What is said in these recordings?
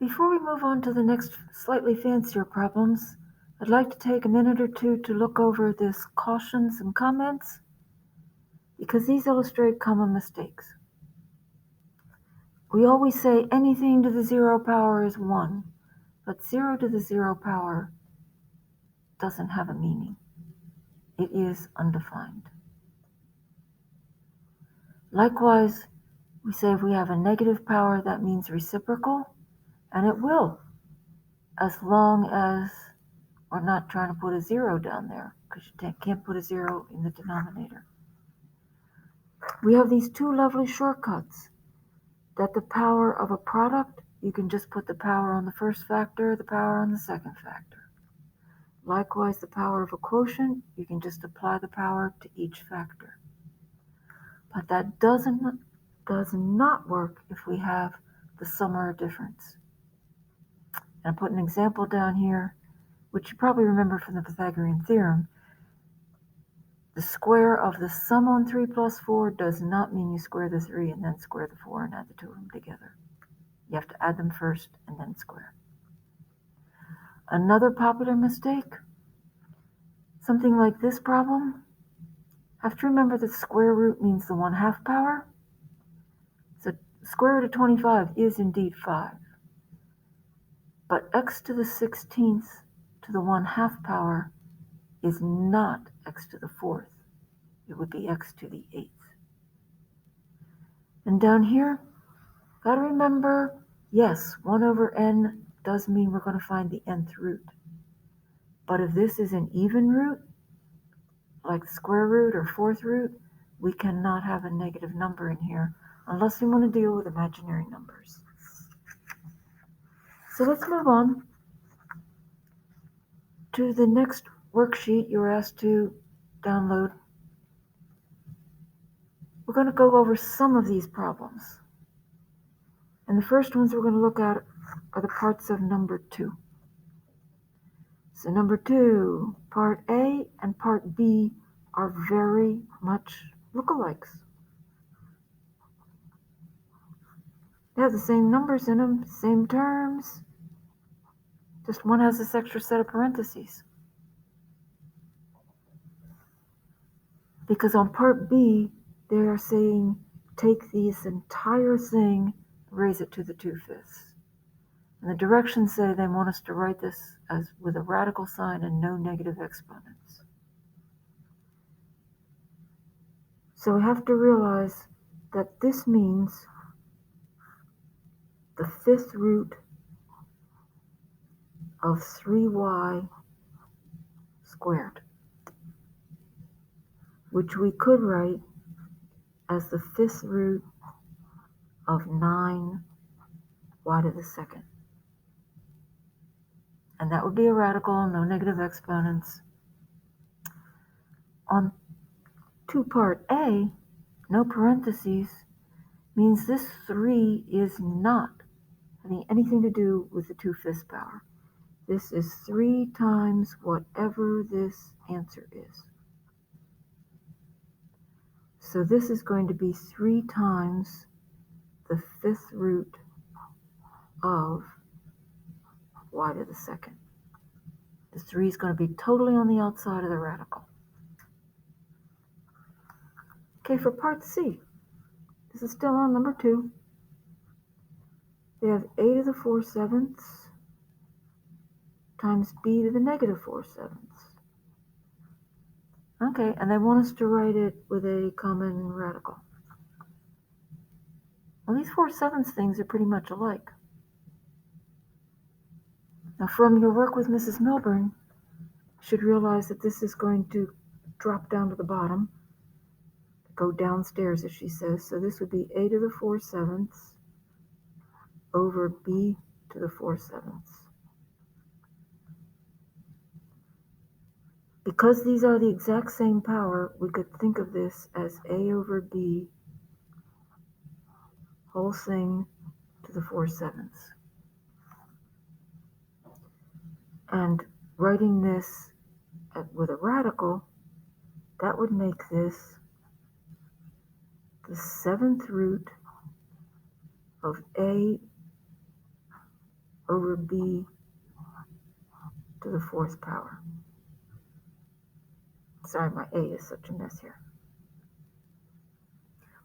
Before we move on to the next slightly fancier problems, I'd like to take a minute or two to look over this cautions and comments, because these illustrate common mistakes. We always say anything to the 0 power is 1, but 0 to the 0 power doesn't have a meaning. It is undefined. Likewise, we say if we have a negative power, that means reciprocal, and it will, as long as we're not trying to put a 0 down there, because you can't put a 0 in the denominator. We have these two lovely shortcuts, that the power of a product, you can just put the power on the first factor, the power on the second factor. Likewise, the power of a quotient, you can just apply the power to each factor. But that does not work if we have the sum or difference. And I put an example down here, which you probably remember from the Pythagorean theorem. The square of the sum on 3 plus 4 does not mean you square the 3 and then square the 4 and add the two of them together. You have to add them first and then square. Another popular mistake, something like this problem, have to remember that square root means the 1/2 power. So square root of 25 is indeed 5. But x to the 16th to the 1/2 power is not x to the 4th. It would be x to the 8th. And down here, got to remember, yes, 1 over n does mean we're going to find the nth root. But if this is an even root, like square root or fourth root, we cannot have a negative number in here unless we want to deal with imaginary numbers. So let's move on to the next worksheet you're asked to download. We're going to go over some of these problems. And the first ones we're going to look at are the parts of number 2. So number 2, part A and part B are very much lookalikes. They have the same numbers in them, same terms, just one has this extra set of parentheses. Because on part B, they are saying take this entire thing, raise it to the 2/5. And the directions say they want us to write this as with a radical sign and no negative exponents. So we have to realize that this means the 5th root of 3y squared, which we could write as the 5th root of 9y to the 2nd. And that would be a radical, no negative exponents. On 2 part A, no parentheses, means this 3 is not having anything to do with the 2/5 power. This is 3 times whatever this answer is. So this is going to be 3 times the 5th root of y to the 2nd. The 3 is going to be totally on the outside of the radical. Okay, for part C, this is still on number 2. They have a to the 4/7 times b to the negative 4/7. Okay, and they want us to write it with a common radical. Well, these 4/7 things are pretty much alike. Now, from your work with Mrs. Milburn, you should realize that this is going to drop down to the bottom, go downstairs, as she says. So this would be a to the 4/7 over b to the 4/7. Because these are the exact same power, we could think of this as a over b whole thing to the 4/7. And writing this with a radical, that would make this the 7th root of a over b to the fourth power. Sorry, my a is such a mess here.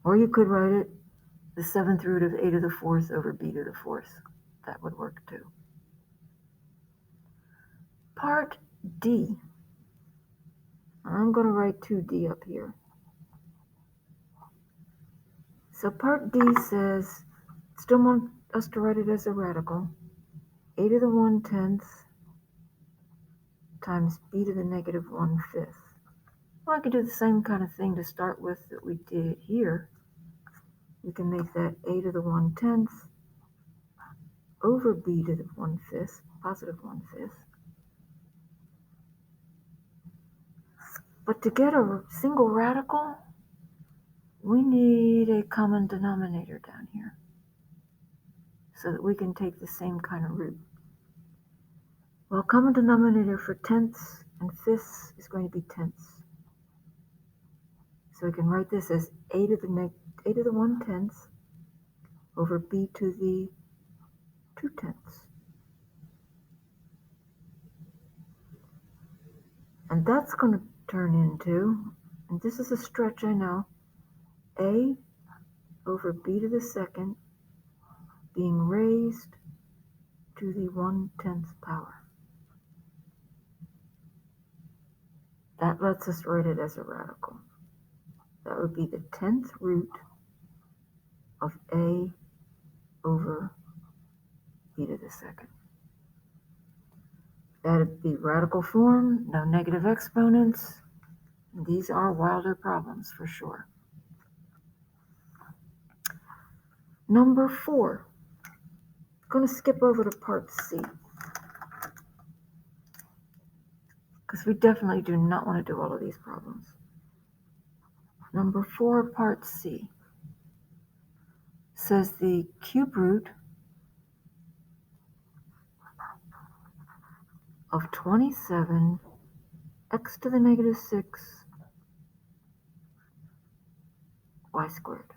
Or you could write it the seventh root of a to the fourth over b to the fourth. That would work too. Part D. I'm going to write 2D up here. So part D says, still want us to write it as a radical. A to the 1/10 times b to the negative 1/5. Well, I could do the same kind of thing to start with that we did here. We can make that a to the 1/10 over b to the 1/5, positive 1/5. But to get a single radical, we need a common denominator down here so that we can take the same kind of root. Well, common denominator for tenths and fifths is going to be tenths. So we can write this as a to the 1/10 over b to the 2/10. And that's going to turn into, and this is a stretch I know, a over b to the second being raised to the 1/10 power. That lets us write it as a radical. That would be the 10th root of a over b to the second. That'd be radical form, no negative exponents. These are wilder problems for sure. Number 4. I'm going to skip over to part C, because we definitely do not want to do all of these problems. Number 4, part C, says the cube root of 27 x to the negative 6 y squared.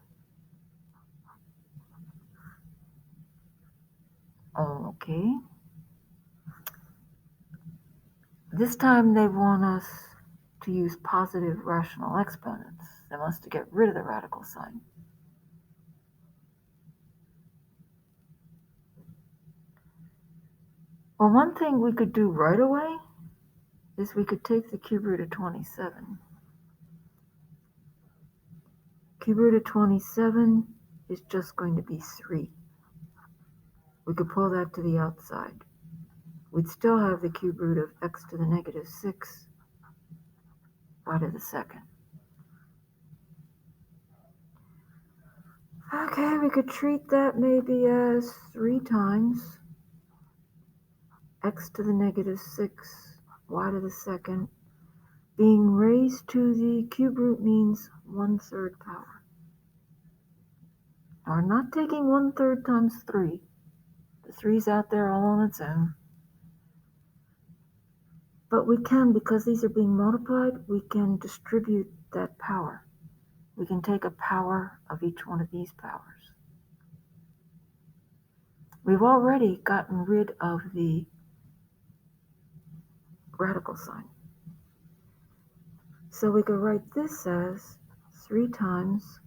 Okay. This time they want us to use positive rational exponents. They want us to get rid of the radical sign. Well, one thing we could do right away is we could take the cube root of 27. Cube root of 27 is just going to be 3. We could pull that to the outside. We'd still have the cube root of x to the negative 6 y to the second. Okay, we could treat that maybe as 3 times x to the negative 6 y to the second being raised to the cube root means 1/3 power. Now we're not taking 1/3 times 3. The 3's out there all on its own. But we can, because these are being multiplied, we can distribute that power. We can take a power of each one of these powers. We've already gotten rid of the radical sign. So we could write this as 3 times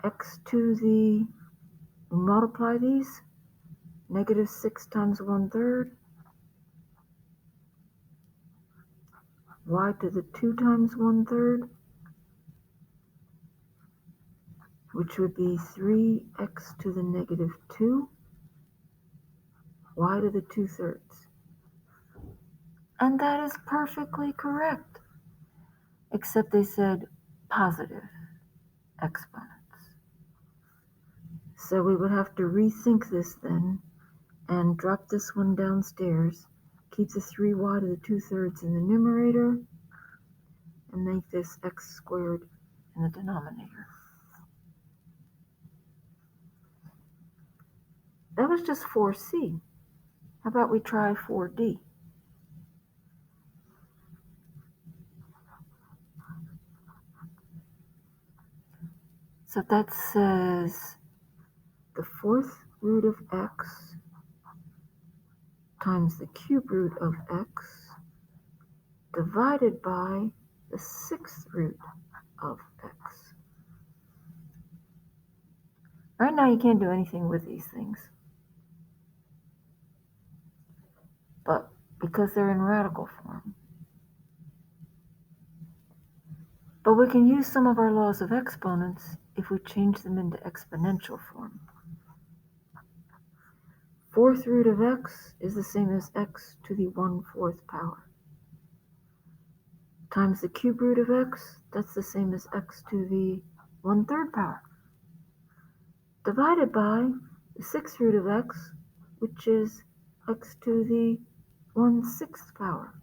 x to the, multiply these, negative 6 times 1/3, y to the 2 times 1/3, which would be 3x to the negative 2, y to the 2/3. And that is perfectly correct, except they said positive exponents. So we would have to rethink this then and drop this one downstairs, keep the 3y to the 2/3 in the numerator, and make this x squared in the denominator. That was just 4C. How about we try 4D? So that says the fourth root of x times the cube root of x divided by the sixth root of x. Right now you can't do anything with these things, but because they're in radical form. But we can use some of our laws of exponents if we change them into exponential form. Fourth root of x is the same as x to the 1/4 power. Times the cube root of x, that's the same as x to the 1/3 power. Divided by the sixth root of x, which is x to the 1/6 power.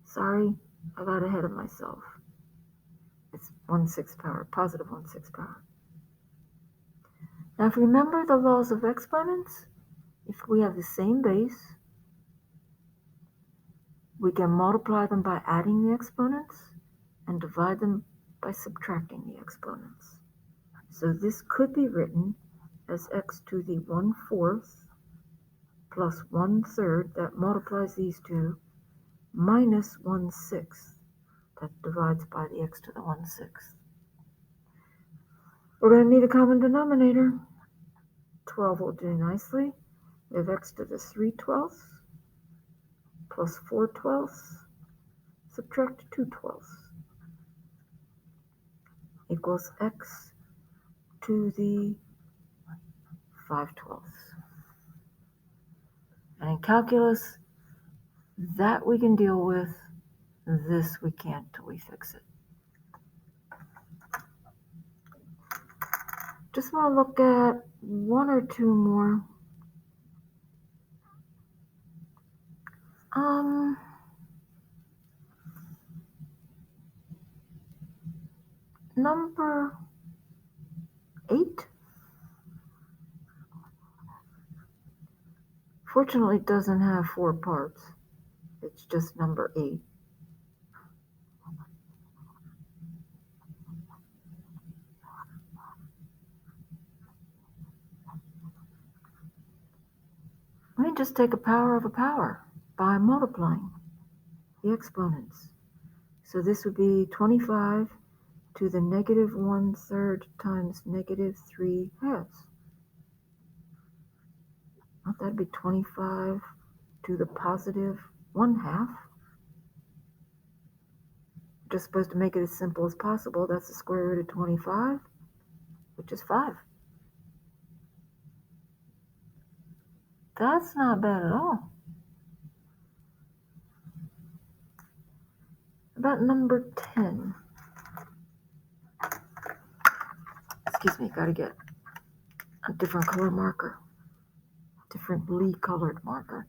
Sorry, I got ahead of myself. It's 1/6 power, positive 1/6 power. Now if you remember the laws of exponents, if we have the same base, we can multiply them by adding the exponents and divide them by subtracting the exponents. So this could be written as x to the 1/4 plus 1/3 that multiplies these two minus 1/6 that divides by the x to the 1/6. We're going to need a common denominator. 12 will do nicely. We have x to the 3/12 plus 4/12 subtract 2/12 equals x to the 5/12. And in calculus, that we can deal with. This we can't till we fix it. Just want to look at one or two more. Number 8. Fortunately, it doesn't have 4 parts. It's just number 8. We can just take a power of a power by multiplying the exponents. So this would be 25 to the negative 1/3 times negative 3/2. Well, that'd be 25 to the positive 1/2. Just supposed to make it as simple as possible. That's the square root of 25, which is 5. That's not bad at all. About number 10. Excuse me, gotta get a different color marker. Differently colored marker.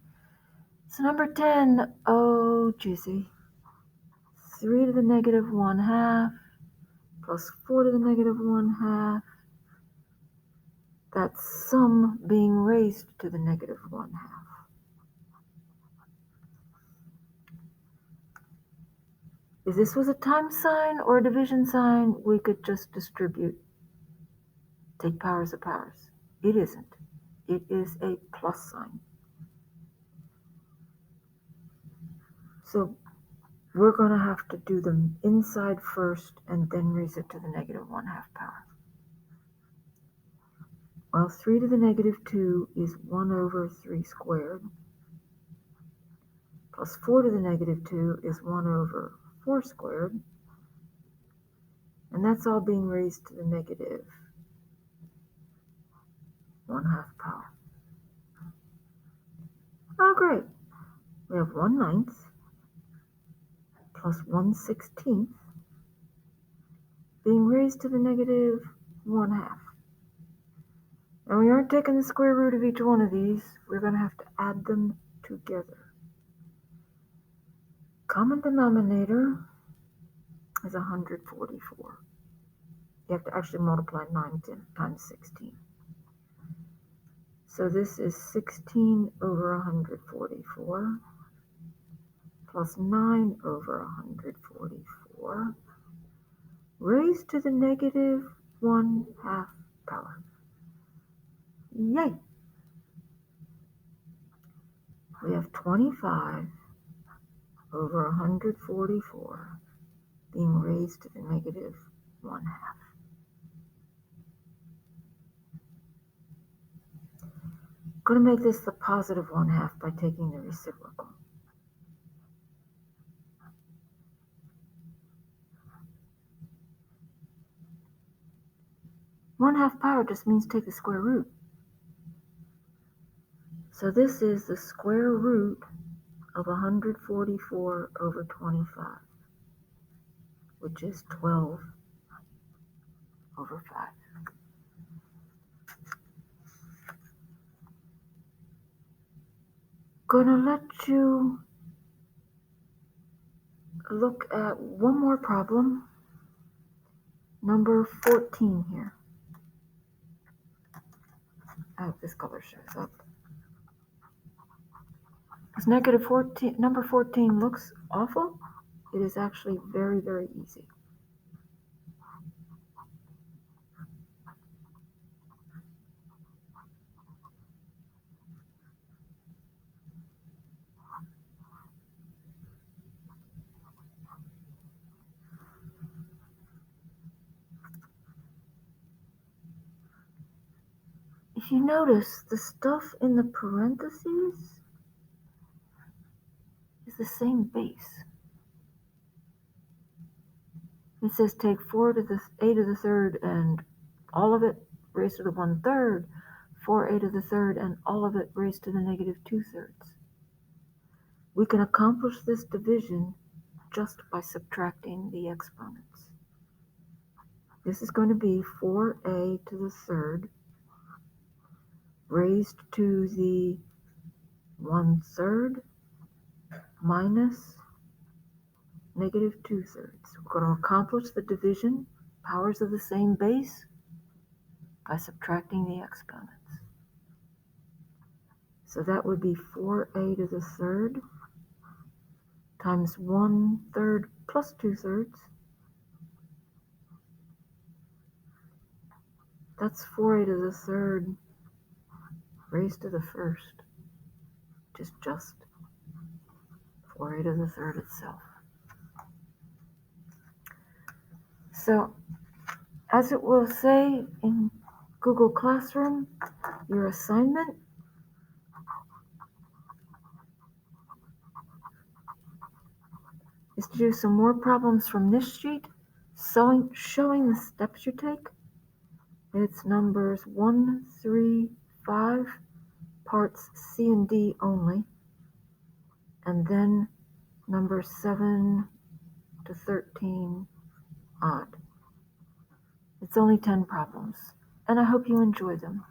So number 10, oh jizzy. 3 to the negative 1/2 plus 4 to the negative 1/2. That's sum being raised to the negative 1/2. If this was a times sign or a division sign, we could just distribute. Take powers of powers. It isn't. It is a plus sign. So we're going to have to do them inside first and then raise it to the negative 1/2 power. Well, 3 to the negative 2 is 1 over 3 squared. Plus 4 to the negative 2 is 1 over 4 squared. And that's all being raised to the negative 1/2 power. Oh, great. We have 1/9 plus 1/16 being raised to the negative 1/2. And we aren't taking the square root of each one of these. We're going to have to add them together. Common denominator is 144. You have to actually multiply 9 times 16. So this is 16 over 144 plus 9 over 144 raised to the negative 1/2 power. Yay! We have 25 over 144 being raised to the negative 1/2. I'm going to make this the positive 1/2 by taking the reciprocal. One-half power just means take the square root. So this is the square root of 144 over 25, which is 12 over 5. Gonna let you look at one more problem, number 14 here. I hope this color shows up. As negative 14, number 14 looks awful, it is actually very, very easy. If you notice, the stuff in the parentheses is the same base. It says take 4 to the a to the third and all of it raised to the 1/3, 4a to the third and all of it raised to the negative 2/3. We can accomplish this division just by subtracting the exponents. This is going to be 4a to the third raised to the 1/3 minus negative 2/3. We're going to accomplish the division, powers of the same base, by subtracting the exponents. So that would be 4a to the third times 1/3 plus 2/3. That's 4a to the third raised to the first, which is just 4a to the third itself. So, as it will say in Google Classroom, your assignment is to do some more problems from this sheet, showing the steps you take. It's numbers 1, 3, 5, parts C and D only, and then numbers 7 to 13 odd. It's only 10 problems, and I hope you enjoy them.